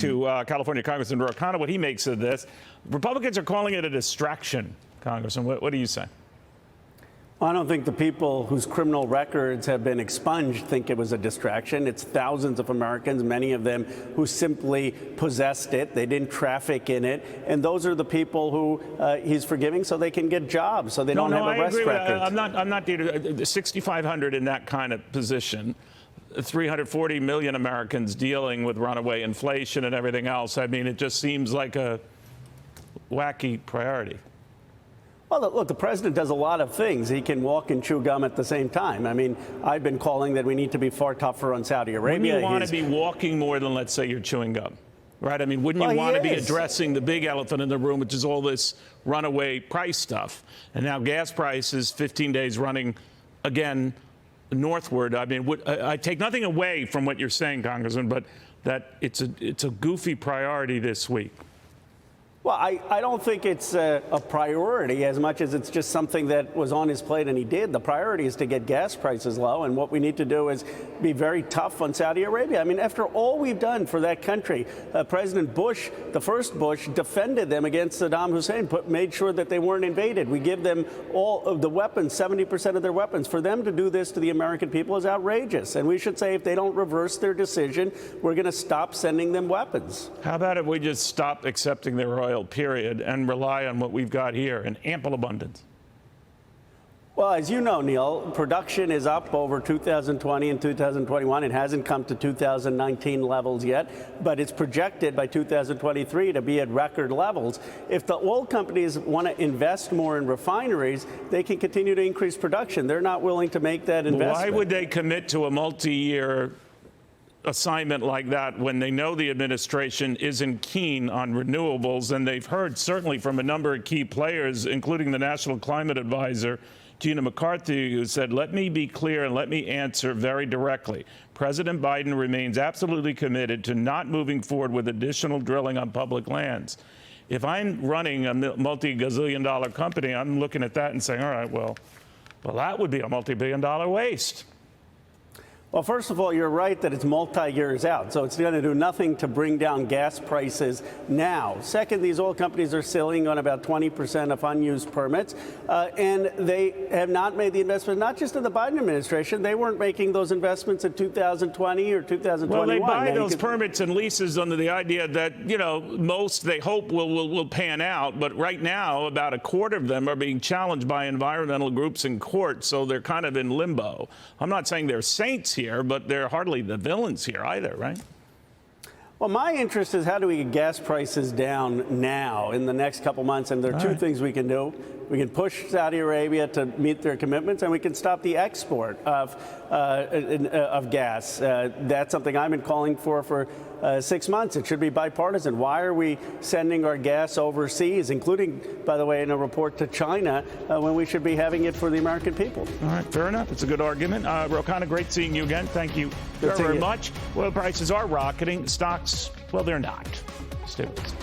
To California Congressman Khanna, what he makes of this. Republicans are calling it a distraction, Congressman. What do you say? I don't think the people whose criminal records have been expunged think it was a distraction. It's thousands of Americans, many of them who simply possessed it. They didn't traffic in it. And those are the people who he's forgiving so they can get jobs, so they don't have arrest records. I'm not 6,500 in that kind of position. 340 million Americans dealing with runaway inflation and everything else. I mean, it just seems like a wacky priority. Well, look, the president does a lot of things. He can walk and chew gum at the same time. I mean, I've been calling that we need to be far tougher on Saudi Arabia. Wouldn't you want to be walking more than, let's say, you're chewing gum? Right? I mean, wouldn't you want to be addressing the big elephant in the room, which is all this runaway price stuff? And now gas prices, 15 days running again northward. I mean, I take nothing away from what you're saying, Congressman, but that it's a goofy priority this week. Well, I don't think it's a priority as much as it's just something that was on his plate and he did. The priority is to get gas prices low, and what we need to do is be very tough on Saudi Arabia. I mean, after all we've done for that country, President Bush, the first Bush, defended them against Saddam Hussein, made sure that they weren't invaded. We give them all of the weapons, 70% of their weapons. For them to do this to the American people is outrageous, and we should say if they don't reverse their decision, we're going to stop sending them weapons. How about if we just stop accepting their oil, period, and rely on what we've got here in ample abundance? Well, as you know, Neil, production is up over 2020 and 2021. It hasn't come to 2019 levels yet, but it's projected by 2023 to be at record levels. If the oil companies want to invest more in refineries, they can continue to increase production. They're not willing to make that investment. Why would they commit to a multi-year assignment like that when they know the administration isn't keen on renewables? And they've heard certainly from a number of key players, including the National Climate Advisor, Gina McCarthy, who said, let me be clear and let me answer very directly. President Biden remains absolutely committed to not moving forward with additional drilling on public lands. If I'm running a multi-gazillion-dollar company, I'm looking at that and saying, all right, well, that would be a multi-billion-dollar waste. Well, first of all, you're right that it's multi-years out, so it's going to do nothing to bring down gas prices now. Second, these oil companies are sitting on about 20% of unused permits, and they have not made the investment, not just in the Biden administration. They weren't making those investments in 2020 or 2021. Well, they buy those permits and leases under the idea that, you know, most they hope will pan out, but right now about a quarter of them are being challenged by environmental groups in court, so they're kind of in limbo. I'm not saying they're saints here, but they're hardly the villains here either, right? Well, my interest is how do we get gas prices down now in the next couple months? And there are two things we can do. We can push Saudi Arabia to meet their commitments, and we can stop the export of gas. That's something I've been calling for 6 months. It should be bipartisan. Why are we sending our gas overseas, including, by the way, in a report to China, when we should be having it for the American people? All right, fair enough. It's a good argument. Khanna, great seeing you again. Thank you very much. Oil prices are rocketing. Stocks, well, they're not. Stay with us.